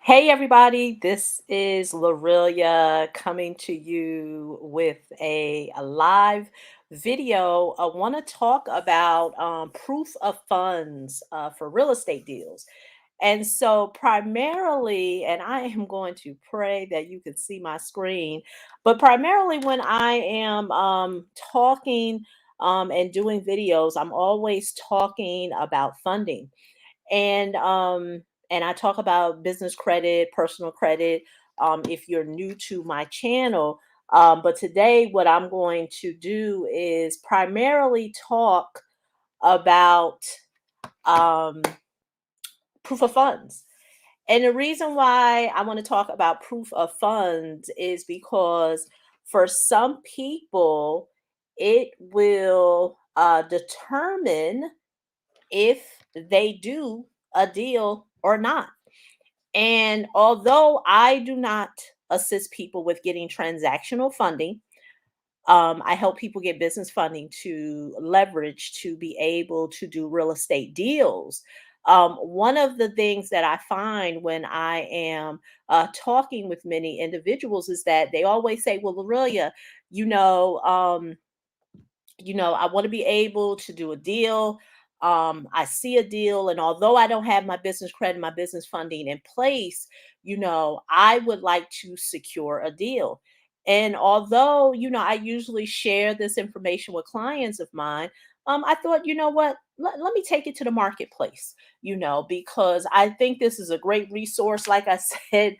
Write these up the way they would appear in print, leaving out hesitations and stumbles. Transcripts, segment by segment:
Hey everybody, this is Lorelia coming to you with a live video. I want to talk about proof of funds for real estate deals. And so, primarily, and I am going to pray that you can see my screen, but primarily when I am talking and doing videos, I'm always talking about funding and I talk about business credit, personal credit. If you're new to my channel, but today what I'm going to do is primarily talk about um, proof of funds. And the reason why I want to talk about proof of funds is because for some people, it will determine if they do a deal or not. And although I do not assist people with getting transactional funding, I help people get business funding to leverage to be able to do real estate deals. One of the things that I find when I am talking with many individuals is that they always say, "Well, Lorelia, you know, um, I want to be able to do a deal. I see a deal, and although I don't have my business credit, my business funding in place, I would like to secure a deal." And although, I usually share this information with clients of mine, I thought, you know what, let me take it to the marketplace, because I think this is a great resource. Like I said,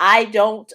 I don't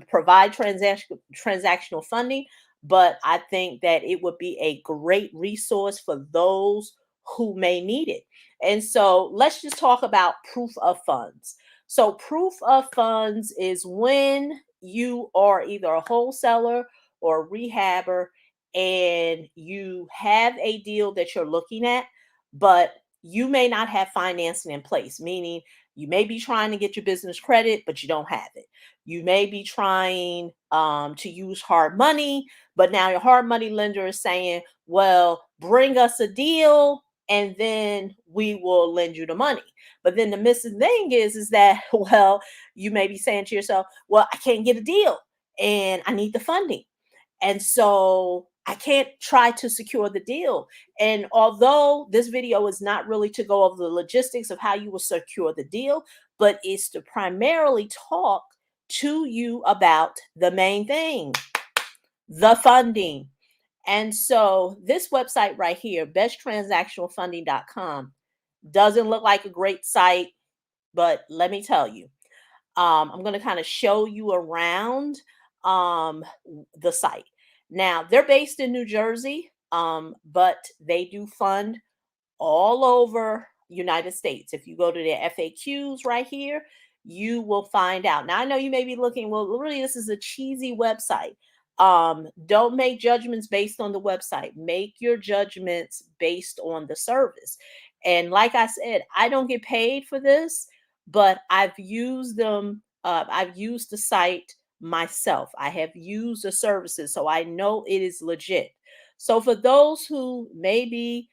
provide transactional funding, but I think that it would be a great resource for those who may need it. And so let's just talk about proof of funds. So, proof of funds is when you are either a wholesaler or a rehabber and you have a deal that you're looking at, but you may not have financing in place, meaning you may be trying to get your business credit, but you don't have it. You may be trying to use hard money, but now your hard money lender is saying, well, bring us a deal and then we will lend you the money. But then the missing thing is that, well, you may be saying to yourself, well, I can't get a deal and I need the funding. And so I can't try to secure the deal. And although this video is not really to go over the logistics of how you will secure the deal, but is to primarily talk to you about the main thing, the funding. And so this website right here, besttransactionalfunding.com, doesn't look like a great site, but let me tell you, I'm going to kind of show you around the site. Now, they're based in New Jersey, but they do fund all over United States. If you go to their FAQs right here, you will find out. Now, I know you may be looking, well, really, this is a cheesy website. Don't make judgments based on the website. Make your judgments based on the service. And like I said, I don't get paid for this, but I've used them. I've used the site myself. I have used the services, so I know it is legit. So for those who maybe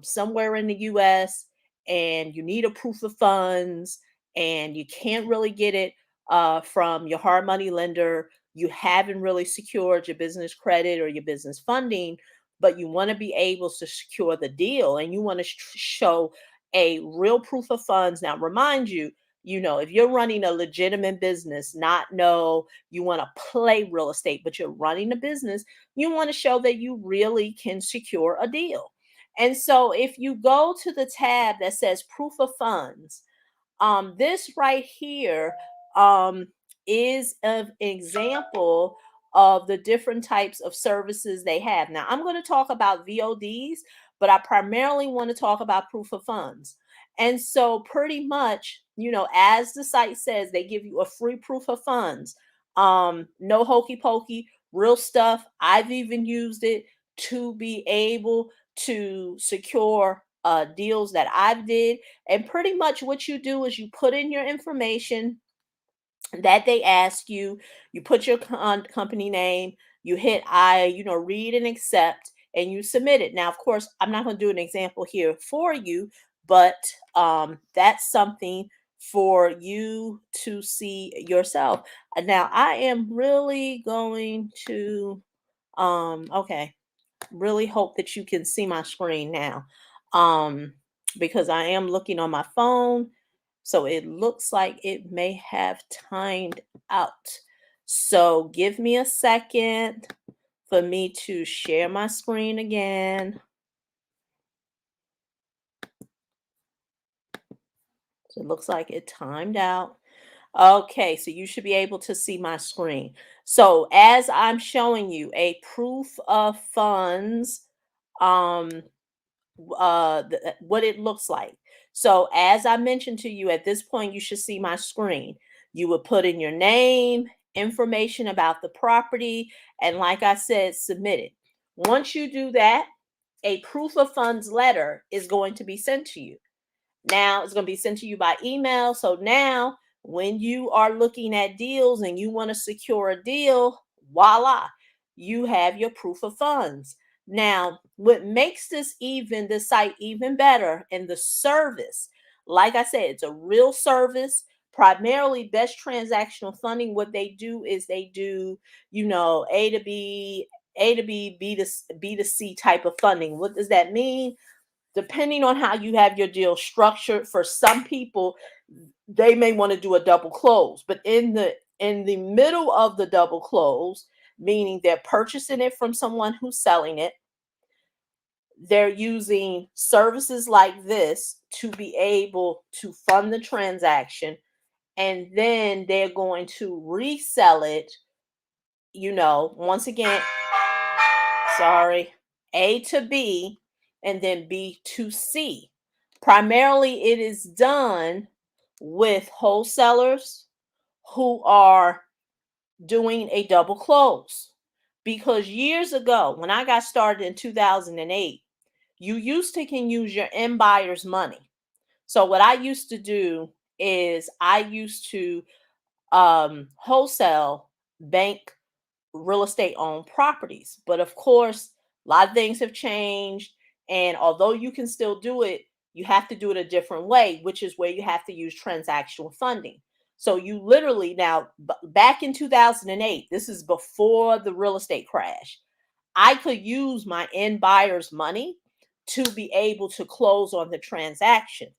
somewhere in the US and you need a proof of funds and you can't really get it from your hard money lender, you haven't really secured your business credit or your business funding, but you want to be able to secure the deal and you want to show a real proof of funds. Now, remind you, if you're running a legitimate business, not no, you want to play real estate, but you're running a business, you want to show that you really can secure a deal. And so if you go to the tab that says proof of funds, this right here um, is an example of the different types of services they have. Now, I'm going to talk about VODs, but I primarily want to talk about proof of funds. And so, pretty much, as the site says, they give you a free proof of funds. No hokey pokey, real stuff. I've even used it to be able to secure deals that I've did. And pretty much what you do is you put in your information that they ask you, you put your company name, you hit read and accept, and you submit it. Now, of course, I'm not going to do an example here for you, but that's something for you to see yourself. Now I am really going to okay, really hope that you can see my screen now. Um because I am looking on my phone, so it looks like it may have timed out. So give me a second for me to share my screen again. So it looks like it timed out. Okay, so you should be able to see my screen. So as I'm showing you a proof of funds, um, what it looks like. So as I mentioned to you, at this point, you should see my screen. You would put in your name, information about the property, and like I said, submit it. Once you do that, a proof of funds letter is going to be sent to you. Now it's going to be sent to you by email. So now when you are looking at deals and you want to secure a deal, voila, you have your proof of funds. Now, what makes this site even better and the service, like I said, it's a real service, primarily best transactional funding. What they do is they do, A to B, B to C type of funding. What does that mean? Depending on how you have your deal structured, for some people they may want to do a double close, but in the middle of the double close, meaning they're purchasing it from someone who's selling it, they're using services like this to be able to fund the transaction, and then they're going to resell it, once again, sorry, A to B, and then B to C. Primarily, it is done with wholesalers who are doing a double close. Because years ago, when I got started in 2008, you used to can use your end buyer's money. So what I used to do is I used to wholesale bank real estate owned properties. But of course, a lot of things have changed. And although you can still do it, you have to do it a different way, which is where you have to use transactional funding. So you literally now, back in 2008, this is before the real estate crash, I could use my end buyer's money to be able to close on the transaction.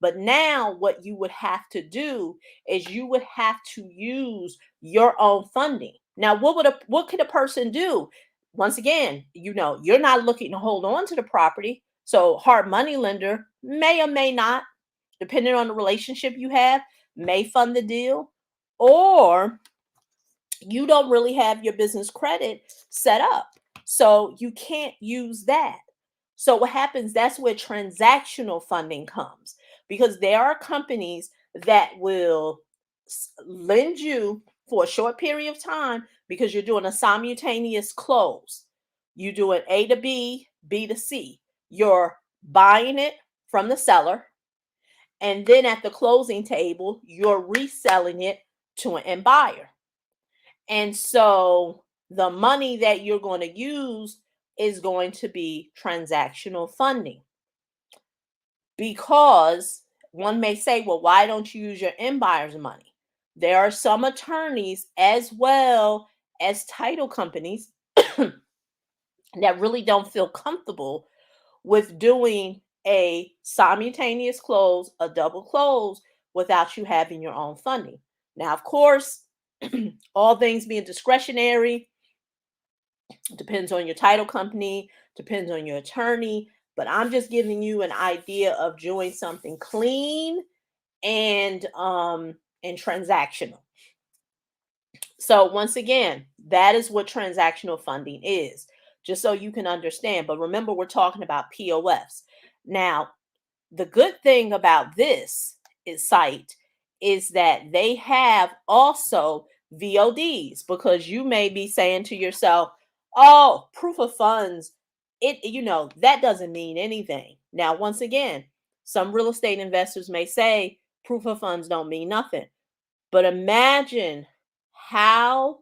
But now what you would have to do is you would have to use your own funding. Now, what could a person do? Once again, you're not looking to hold on to the property. So hard money lender may or may not, depending on the relationship you have, may fund the deal, or you don't really have your business credit set up. So you can't use that. So what happens, that's where transactional funding comes, because there are companies that will lend you for a short period of time because you're doing a simultaneous close. You do an A to B, B to C. You're buying it from the seller, and then at the closing table, you're reselling it to an end buyer. And so the money that you're going to use is going to be transactional funding, because one may say, well, why don't you use your end buyer's money? There are some attorneys as well as title companies that really don't feel comfortable with doing a simultaneous close, a double close, without you having your own funding. Now, of course, all things being discretionary, depends on your title company, depends on your attorney, but I'm just giving you an idea of doing something clean and transactional. So once again, that is what transactional funding is, just so you can understand. But remember, we're talking about POFs. Now, the good thing about this site is that they have also VODs, because you may be saying to yourself, "Oh, proof of funds, that doesn't mean anything." Now, once again, some real estate investors may say proof of funds don't mean nothing. But imagine how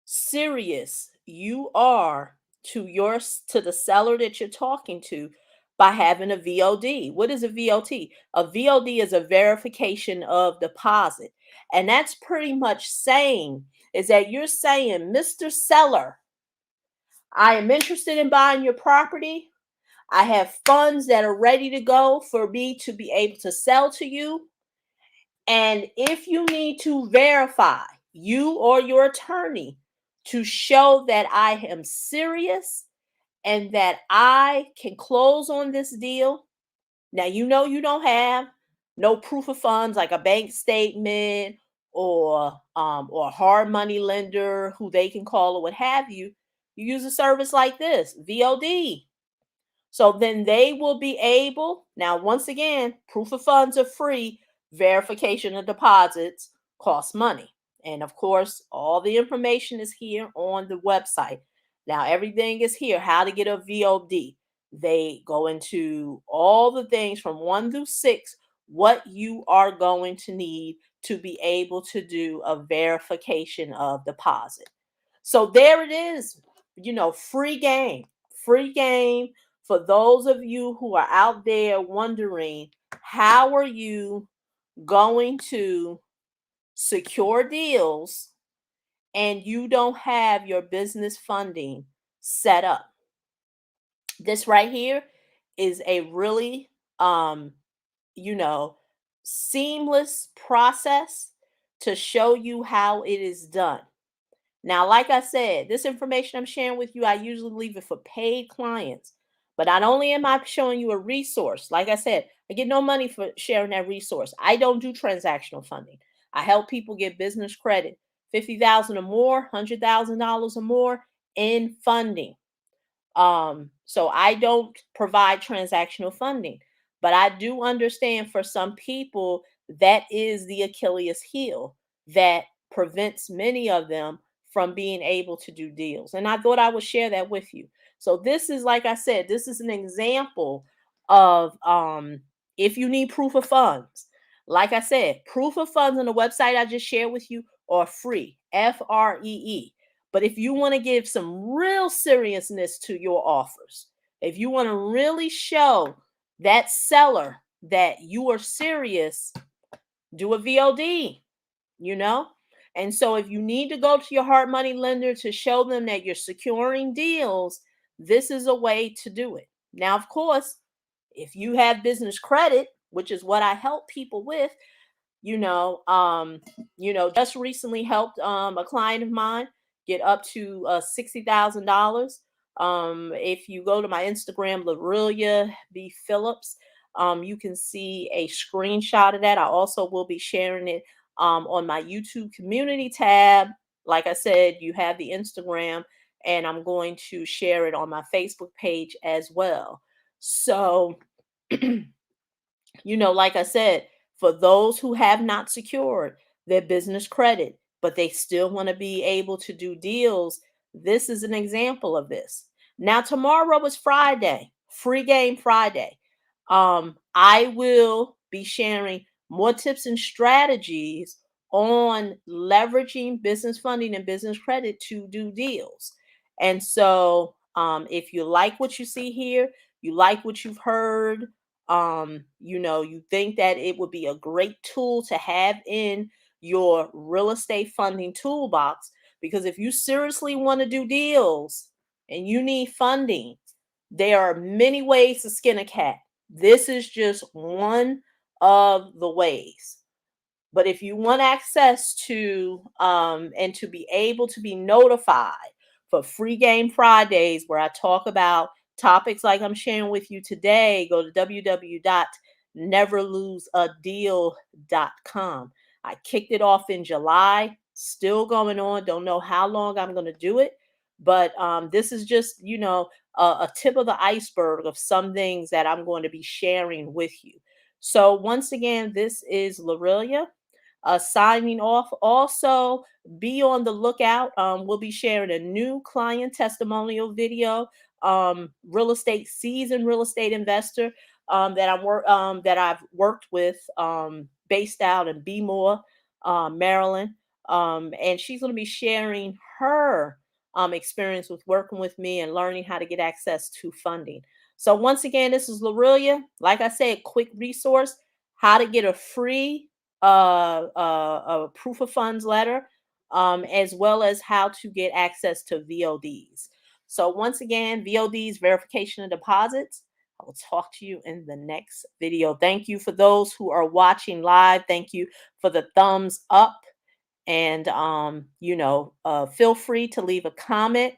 serious you are to the seller that you're talking to by having a VOD. What is a VOT? A VOD is a verification of deposit. And that's pretty much saying is that you're saying, Mr. Seller, I am interested in buying your property. I have funds that are ready to go for me to be able to sell to you. And if you need to verify, you or your attorney, to show that I am serious and that I can close on this deal. Now, you don't have no proof of funds like a bank statement or a hard money lender who they can call or what have you. You use a service like this, VOD. So then they will be able, now, once again, proof of funds are free, verification of deposits costs money. And of course, all the information is here on the website. Now, everything is here how to get a VOD. They go into all the things from 1 through 6, what you are going to need to be able to do a verification of deposit. So there it is, free game for those of you who are out there wondering, how are you going to secure deals and you don't have your business funding set up? This right here is a really you know seamless process to show you how it is done. Now, like I said, this information I'm sharing with you, I usually leave it for paid clients. But not only am I showing you a resource, like I said, I get no money for sharing that resource. I don't do transactional funding. I help people get business credit, 50,000 or more, $100,000 or more in funding. So I don't provide transactional funding, but I do understand for some people that is the Achilles heel that prevents many of them from being able to do deals. And I thought I would share that with you. So this is, like I said, this is an example of if you need proof of funds. Like I said, proof of funds on the website I just shared with you are free, FREE. But if you want to give some real seriousness to your offers, if you want to really show that seller that you are serious, do a VOD, you know? And so if you need to go to your hard money lender to show them that you're securing deals, this is a way to do it. Now, of course, if you have business credit, which is what I help people with, just recently helped a client of mine get up to $60,000. If you go to my Instagram, Lorelia B. Phillips, you can see a screenshot of that. I also will be sharing it on my YouTube community tab. Like I said, you have the Instagram, and I'm going to share it on my Facebook page as well. So, like I said, for those who have not secured their business credit, but they still want to be able to do deals, this is an example of this. Now, tomorrow is Friday, free game Friday. I will be sharing more tips and strategies on leveraging business funding and business credit to do deals. And so, if you like what you see here, you like what you've heard, you think that it would be a great tool to have in your real estate funding toolbox, because if you seriously want to do deals and you need funding, there are many ways to skin a cat. This is just one of the ways. But if you want access to and to be able to be notified for Free Game Fridays, where I talk about topics like I'm sharing with you today, go to www.neverloseadeal.com. I kicked it off in July, still going on. Don't know how long I'm going to do it, but this is just, a tip of the iceberg of some things that I'm going to be sharing with you. So once again, this is Lorelia signing off. Also, be on the lookout. We'll be sharing a new client testimonial video. Seasoned real estate investor that I've worked with, based out in Bmore, Maryland, and she's going to be sharing her experience with working with me and learning how to get access to funding. So once again, this is Lorelia. Like I said, quick resource: how to get a free proof of funds letter, as well as how to get access to VODs. So once again, VODs, verification of deposits. I will talk to you in the next video. Thank you for those who are watching live. Thank you for the thumbs up. And feel free to leave a comment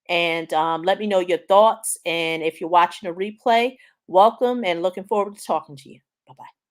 and let me know your thoughts. And if you're watching a replay, welcome and looking forward to talking to you. Bye bye.